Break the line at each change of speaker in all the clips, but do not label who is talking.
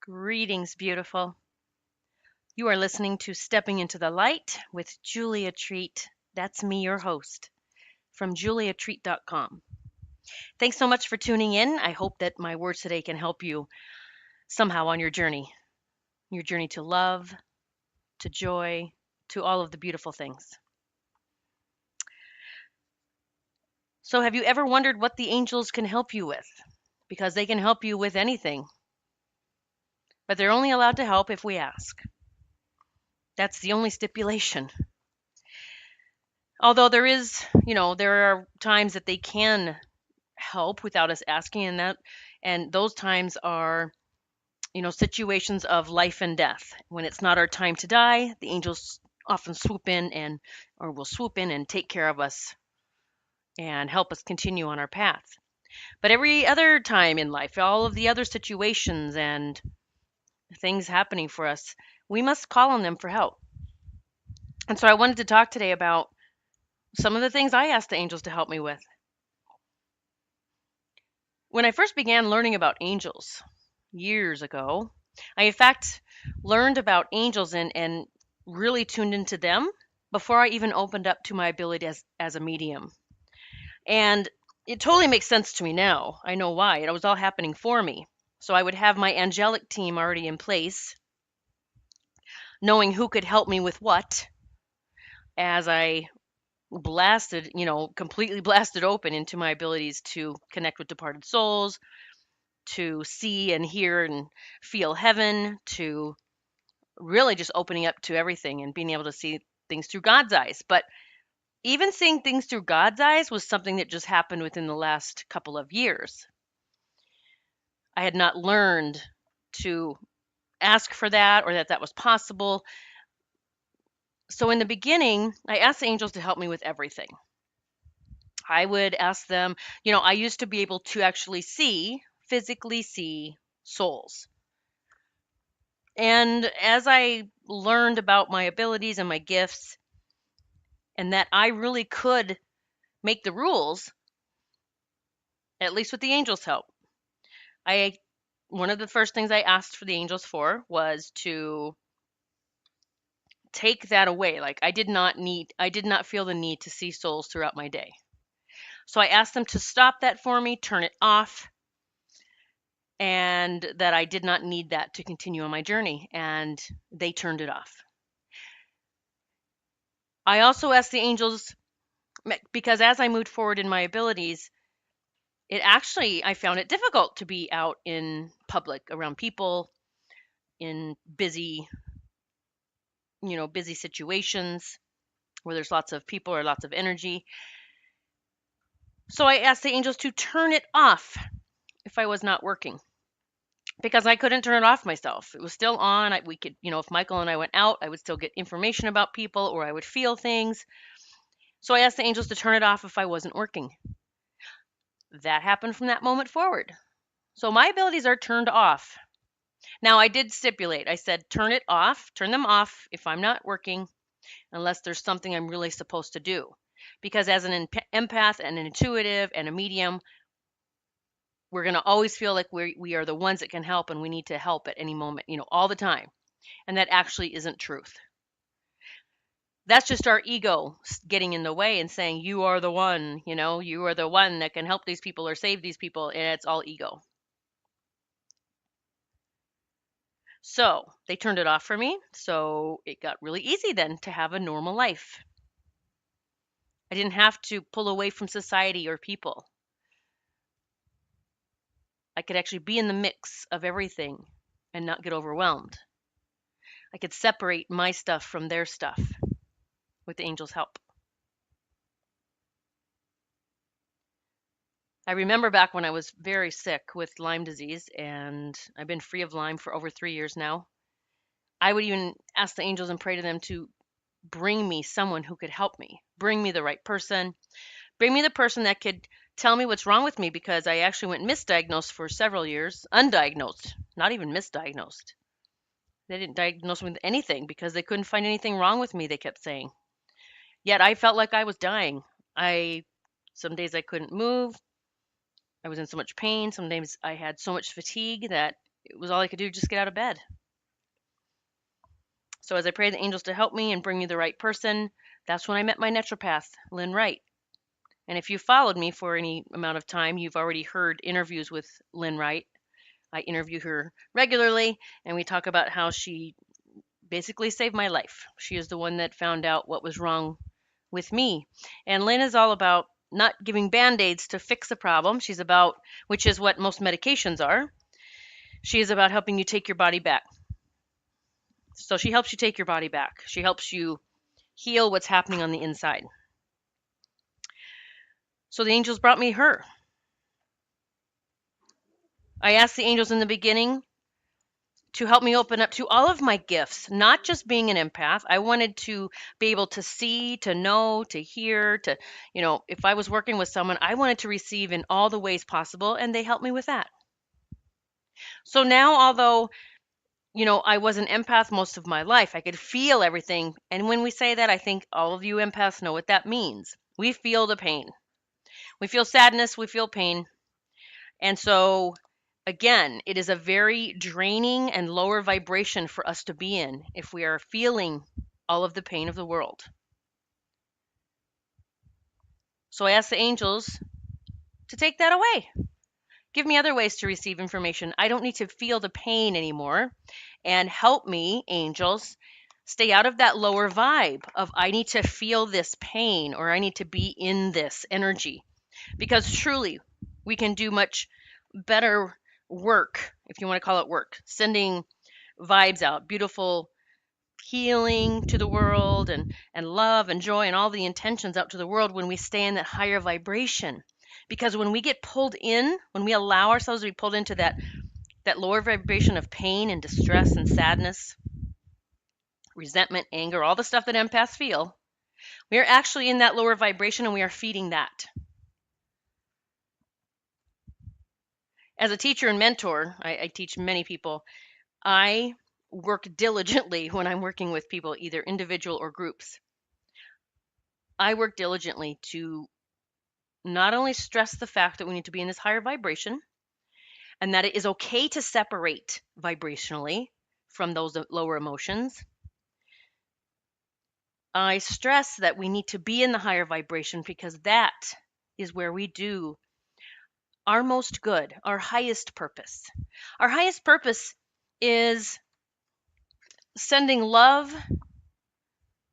Greetings, beautiful. You are listening to Stepping into the Light with Julia Treat. That's me, your host, from juliatreat.com. Thanks so much for tuning in. I hope that my words today can help you somehow on your journey to love, to joy, to all of the beautiful things. So, have you ever wondered what the angels can help you with? Because they can help you with anything, but they're only allowed to help if we ask. That's the only stipulation. Although there are times that they can help without us asking, and those times are situations of life and death. When it's not our time to die, the angels often will swoop in and take care of us and help us continue on our path. But every other time in life, all of the other situations and things happening for us, we must call on them for help. And so I wanted to talk today about some of the things I asked the angels to help me with. When I first began learning about angels years ago, I in fact learned about angels and really tuned into them before I even opened up to my ability as a medium. And it totally makes sense to me now. I know why. It was all happening for me. So I would have my angelic team already in place, knowing who could help me with what as I completely blasted open into my abilities to connect with departed souls, to see and hear and feel heaven, to really just opening up to everything and being able to see things through God's eyes. But even seeing things through God's eyes was something that just happened within the last couple of years. I had not learned to ask for that or that was possible. So in the beginning, I asked the angels to help me with everything. I would ask them, I used to be able to actually physically see souls. And as I learned about my abilities and my gifts, and that I really could make the rules, at least with the angels' help, one of the first things I asked for the angels for was to take that away. Like I did not feel the need to see souls throughout my day. So I asked them to stop that for me, turn it off, and that I did not need that to continue on my journey, and they turned it off. I also asked the angels, because as I moved forward in my abilities, I found it difficult to be out in public around people in busy situations where there's lots of people or lots of energy. So I asked the angels to turn it off if I was not working, because I couldn't turn it off myself. It was still on. We could, if Michael and I went out, I would still get information about people or I would feel things. So I asked the angels to turn it off if I wasn't working. That happened from that moment forward. So my abilities are turned off. Now I did stipulate. I said turn them off if I'm not working, unless there's something I'm really supposed to do. Because as an empath and an intuitive and a medium, we're going to always feel like we are the ones that can help, and we need to help at any moment, all the time. And that actually isn't truth. That's just our ego getting in the way and saying, you are the one, you are the one that can help these people or save these people. And it's all ego. So they turned it off for me. So it got really easy then to have a normal life. I didn't have to pull away from society or people. I could actually be in the mix of everything and not get overwhelmed. I could separate my stuff from their stuff with the angels' help. I remember back when I was very sick with Lyme disease, and I've been free of Lyme for over 3 years now. I would even ask the angels and pray to them to bring me someone who could help me, bring me the right person, bring me the person that could tell me what's wrong with me, because I actually went misdiagnosed for several years, undiagnosed, not even misdiagnosed. They didn't diagnose me with anything because they couldn't find anything wrong with me, they kept saying. Yet I felt like I was dying. Some days I couldn't move. I was in so much pain. Some days I had so much fatigue that It was all I could do, just get out of bed. So as I prayed the angels to help me and bring me the right person, that's when I met my naturopath, Lynn Wright. And if you followed me for any amount of time, you've already heard interviews with Lynn Wright. I interview her regularly, and we talk about how she basically saved my life. She is the one that found out what was wrong with me. And Lynn is all about not giving band-aids to fix a problem. She's about, which is what most medications are. She is about helping you take your body back. So she helps you take your body back. She helps you heal what's happening on the inside. So the angels brought me her. I asked the angels in the beginning to help me open up to all of my gifts, not just being an empath. I wanted to be able to see, to know, to hear, to, if I was working with someone, I wanted to receive in all the ways possible, and they helped me with that. So now, although, I was an empath most of my life, I could feel everything. And when we say that, I think all of you empaths know what that means. We feel the pain. We feel sadness, we feel pain. And so, again, it is a very draining and lower vibration for us to be in if we are feeling all of the pain of the world. So I ask the angels to take that away. Give me other ways to receive information. I don't need to feel the pain anymore. And help me, angels, stay out of that lower vibe of I need to feel this pain or I need to be in this energy. Because truly, we can do much better work, if you want to call it work, sending vibes out, beautiful healing to the world and love and joy and all the intentions out to the world when we stay in that higher vibration. Because when we get pulled in, when we allow ourselves to be pulled into that lower vibration of pain and distress and sadness, resentment, anger, all the stuff that empaths feel, we are actually in that lower vibration and we are feeding that. As a teacher and mentor, I teach many people. I work diligently when I'm working with people, either individual or groups. I work diligently to not only stress the fact that we need to be in this higher vibration and that it is okay to separate vibrationally from those lower emotions. I stress that we need to be in the higher vibration because that is where we do our most good, our highest purpose. Our highest purpose is sending love,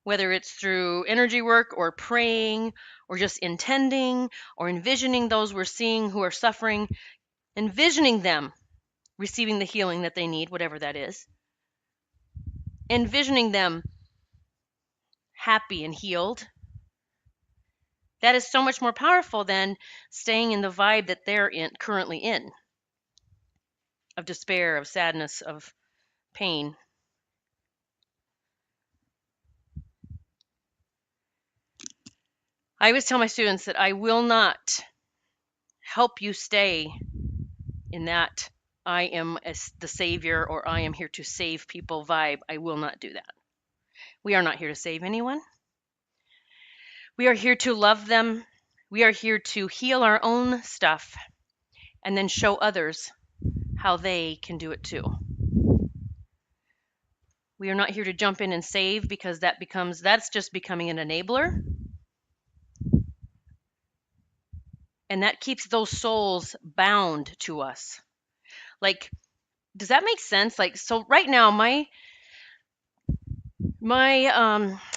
whether it's through energy work or praying or just intending or envisioning those we're seeing who are suffering, envisioning them receiving the healing that they need, whatever that is, envisioning them happy and healed. That is so much more powerful than staying in the vibe that they're currently in, of despair, of sadness, of pain. I always tell my students that I will not help you stay in that I am the savior or I am here to save people vibe. I will not do that. We are not here to save anyone. We are here to love them. We are here to heal our own stuff and then show others how they can do it too. We are not here to jump in and save because that's just becoming an enabler. And that keeps those souls bound to us. Like, does that make sense? Like, so right now, my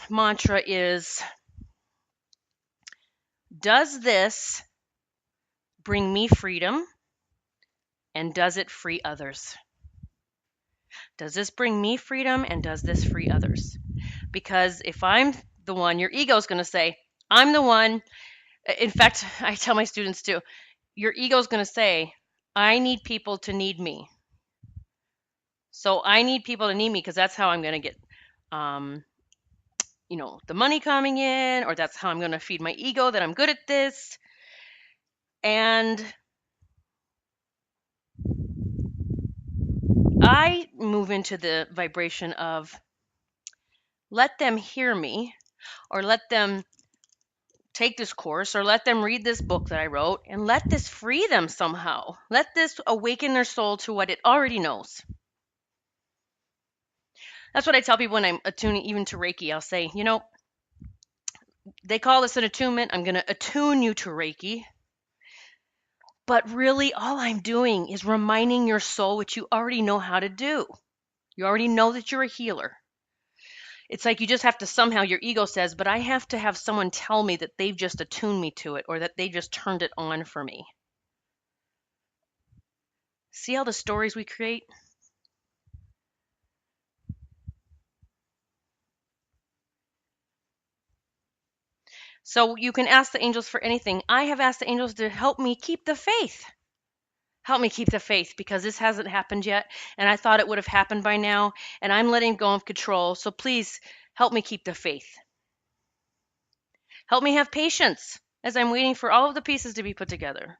mantra is, does this bring me freedom? And does it free others? Does this bring me freedom? And does this free others? Because if I'm the one, your ego is going to say, I'm the one. In fact, I tell my students too, your ego is going to say, I need people to need me. So I need people to need me because that's how I'm going to get, the money coming in, or that's how I'm going to feed my ego that I'm good at this. And I move into the vibration of let them hear me or let them take this course or let them read this book that I wrote and let this free them somehow. Let this awaken their soul to what it already knows. That's what I tell people when I'm attuning even to Reiki. I'll say, they call this an attunement. I'm going to attune you to Reiki. But really, all I'm doing is reminding your soul what you already know how to do. You already know that you're a healer. It's like you just have to somehow, your ego says, but I have to have someone tell me that they've just attuned me to it or that they just turned it on for me. See all the stories we create? So you can ask the angels for anything. I have asked the angels to help me keep the faith. Help me keep the faith because this hasn't happened yet. And I thought it would have happened by now. And I'm letting go of control. So please help me keep the faith. Help me have patience as I'm waiting for all of the pieces to be put together.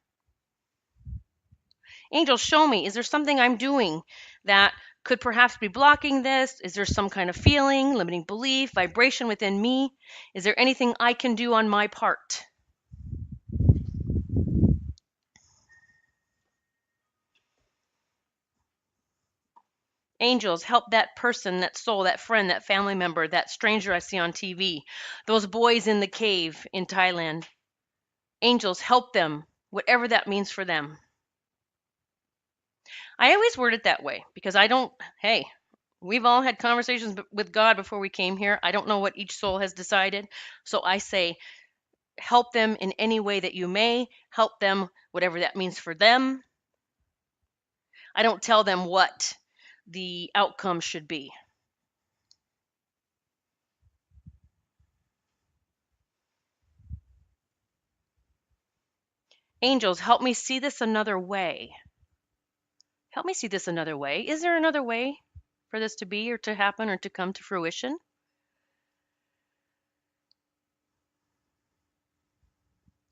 Angels, show me, is there something I'm doing that could perhaps be blocking this? Is there some kind of feeling, limiting belief, vibration within me? Is there anything I can do on my part? Angels, help that person, that soul, that friend, that family member, that stranger I see on TV, those boys in the cave in Thailand. Angels, help them, whatever that means for them. I always word it that way because hey, we've all had conversations with God before we came here. I don't know what each soul has decided. So I say, help them in any way that you may, help them, whatever that means for them. I don't tell them what the outcome should be. Angels, help me see this another way. Help me see this another way. Is there another way for this to be or to happen or to come to fruition?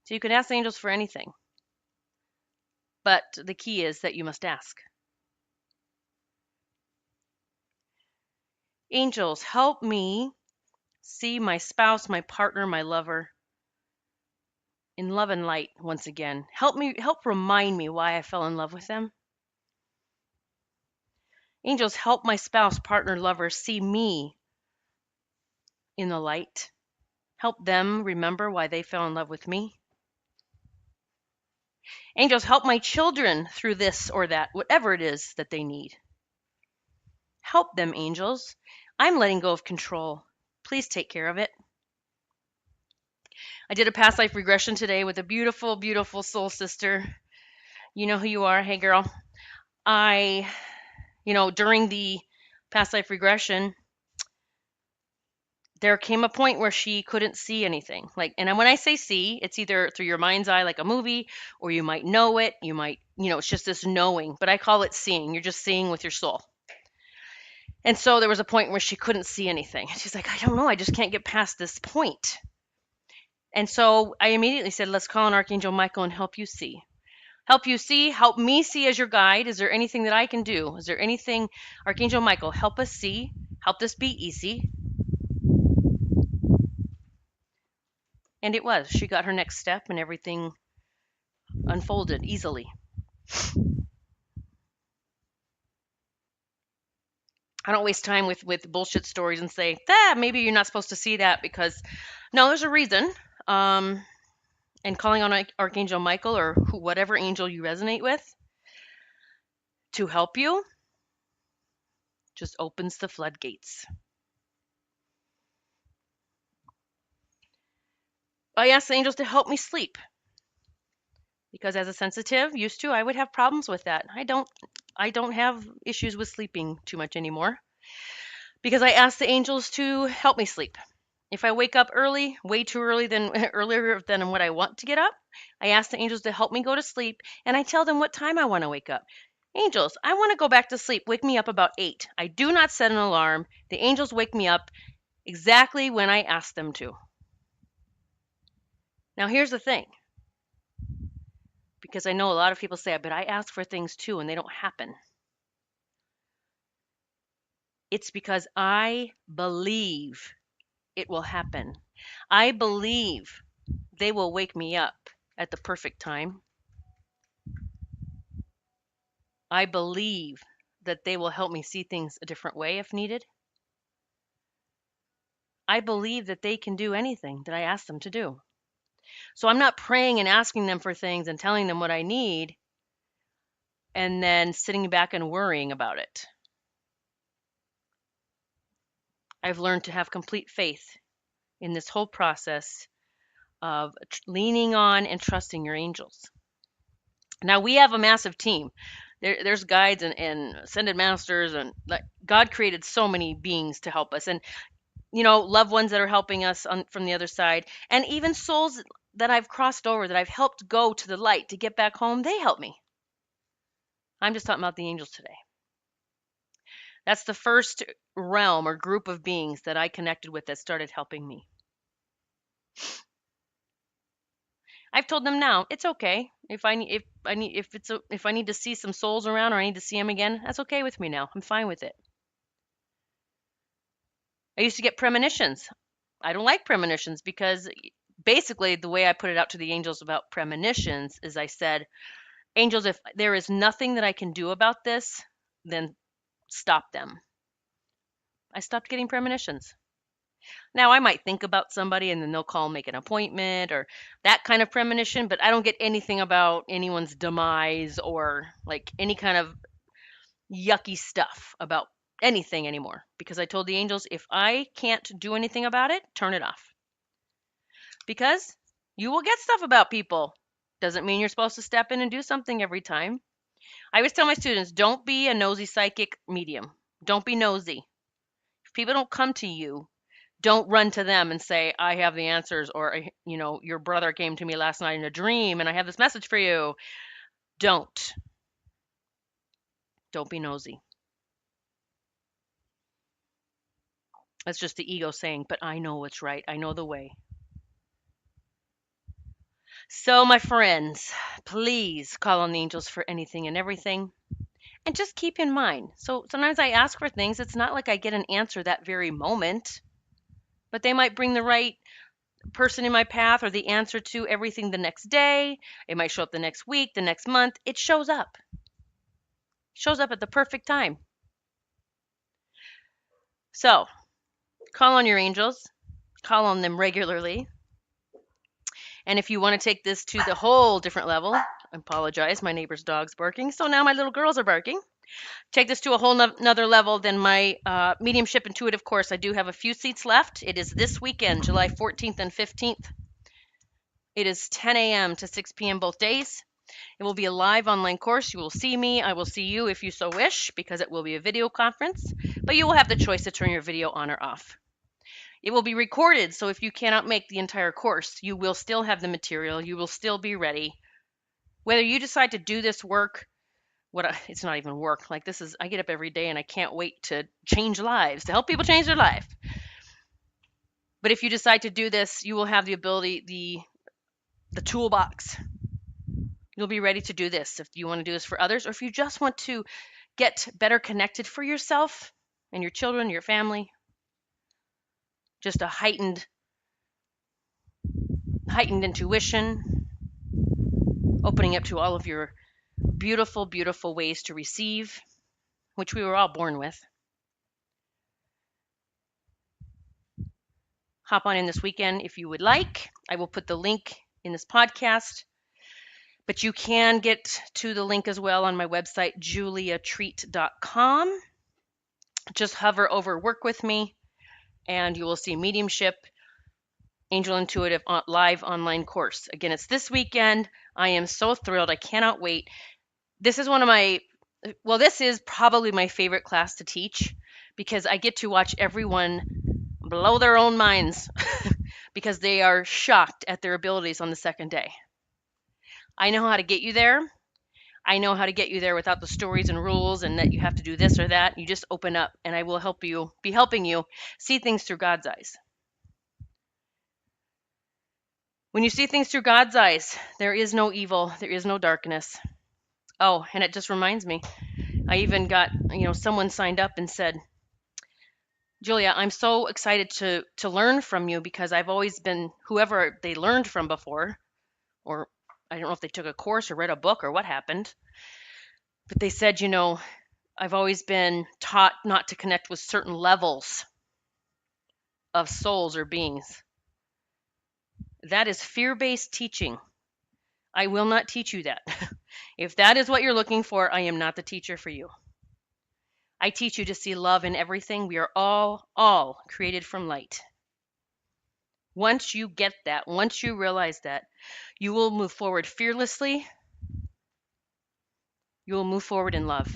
So you can ask the angels for anything. But the key is that you must ask. Angels, help me see my spouse, my partner, my lover in love and light once again. Help remind me why I fell in love with them. Angels, help my spouse, partner, lover see me in the light. Help them remember why they fell in love with me. Angels, help my children through this or that, whatever it is that they need. Help them, angels. I'm letting go of control. Please take care of it. I did a past life regression today with a beautiful, beautiful soul sister. You know who you are. Hey, girl. During the past life regression, there came a point where she couldn't see anything. And when I say see, it's either through your mind's eye, like a movie, or you might know it. You might, it's just this knowing, but I call it seeing. You're just seeing with your soul. And so there was a point where she couldn't see anything. She's like, I don't know. I just can't get past this point. And so I immediately said, let's call on Archangel Michael and help you see. Help you see, help me see as your guide. Is there anything that I can do? Is there anything, Archangel Michael, help us see, help this be easy. And it was. She got her next step and everything unfolded easily. I don't waste time with bullshit stories and say, maybe you're not supposed to see that because, no, there's a reason. And calling on Archangel Michael or whatever angel you resonate with to help you just opens the floodgates. I asked the angels to help me sleep because as a sensitive used to, I would have problems with that. I don't have issues with sleeping too much anymore because I asked the angels to help me sleep. If I wake up early, way too early earlier than what I want to get up, I ask the angels to help me go to sleep and I tell them what time I want to wake up. Angels, I want to go back to sleep. Wake me up about 8. I do not set an alarm. The angels wake me up exactly when I ask them to. Now, here's the thing. Because I know a lot of people say, but I ask for things too and they don't happen. It's because I believe it will happen. I believe they will wake me up at the perfect time. I believe that they will help me see things a different way if needed. I believe that they can do anything that I ask them to do. So I'm not praying and asking them for things and telling them what I need and then sitting back and worrying about it. I've learned to have complete faith in this whole process of leaning on and trusting your angels. Now we have a massive team. There's guides and ascended masters, and like God created so many beings to help us, and loved ones that are helping us from the other side, and even souls that I've crossed over, that I've helped go to the light to get back home. They help me. I'm just talking about the angels today. That's the first realm or group of beings that I connected with that started helping me. I've told them now it's okay if I need to see some souls around or I need to see them again. That's okay with me now. I'm fine with it. I used to get premonitions. I don't like premonitions because basically the way I put it out to the angels about premonitions is I said, angels, if there is nothing that I can do about this, then stop them. I stopped getting premonitions. Now I might think about somebody and then they'll call and make an appointment or that kind of premonition, but I don't get anything about anyone's demise or like any kind of yucky stuff about anything anymore because I told the angels if I can't do anything about it, turn it off. Because you will get stuff about people. Doesn't mean you're supposed to step in and do something every time. I always tell my students, don't be a nosy psychic medium. Don't be nosy. If people don't come to you, don't run to them and say, I have the answers, or, your brother came to me last night in a dream and I have this message for you. Don't. Don't be nosy. That's just the ego saying, but I know what's right. I know the way. So, my friends, please call on the angels for anything and everything. And just keep in mind, so sometimes I ask for things, it's not like I get an answer that very moment, but they might bring the right person in my path or the answer to everything the next day. It might show up the next week, the next month. It shows up. Shows up at the perfect time. So, call on your angels. Call on them regularly. And if you want to take this to the whole different level, I apologize, my neighbor's dog's barking, so now my little girls are barking. Take this to a whole nother level than my mediumship intuitive course. I do have a few seats left. It is this weekend, July 14th and 15th. It is 10 a.m. to 6 p.m. both days. It will be a live online course. You will see me. I will see you if you so wish, because it will be a video conference, but you will have the choice to turn your video on or off. It will be recorded, so if you cannot make the entire course, you will still have the material. You will still be ready. Whether you decide to do this work, it's not even work. Like this is, I get up every day and I can't wait to change lives, to help people change their life. But if you decide to do this, you will have the ability, the toolbox. You'll be ready to do this if you want to do this for others, or if you just want to get better connected for yourself and your children, your family. Just a heightened intuition, opening up to all of your beautiful, beautiful ways to receive, which we were all born with. Hop on in this weekend if you would like. I will put the link in this podcast, but you can get to the link as well on my website, juliatreat.com. Just hover over Work With Me, and you will see Mediumship, Angel Intuitive live online course. Again, it's this weekend. I am so thrilled. I cannot wait. This is this is probably my favorite class to teach because I get to watch everyone blow their own minds because they are shocked at their abilities on the second day. I know how to get you there. I know how to get you there without the stories and rules and that you have to do this or that. You just open up and I will be helping you see things through God's eyes. When you see things through God's eyes, there is no evil, there is no darkness. Oh, and it just reminds me, I even got, someone signed up and said, Julia, I'm so excited to learn from you because I've always been whoever they learned from before, or I don't know if they took a course or read a book or what happened, but they said, I've always been taught not to connect with certain levels of souls or beings. That is fear-based teaching. I will not teach you that. If that is what you're looking for, I am not the teacher for you. I teach you to see love in everything. We are all created from light. Once you get that, once you realize that, you will move forward fearlessly. You will move forward in love,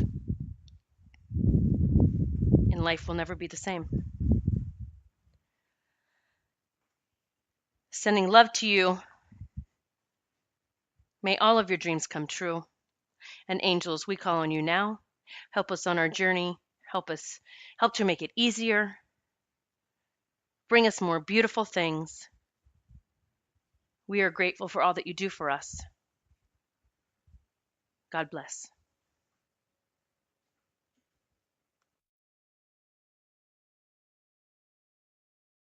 and life will never be the same. Sending love to you. May all of your dreams come true. And angels, we call on you now. Help us on our journey. Help to make it easier. Bring us more beautiful things. We are grateful for all that you do for us. God bless.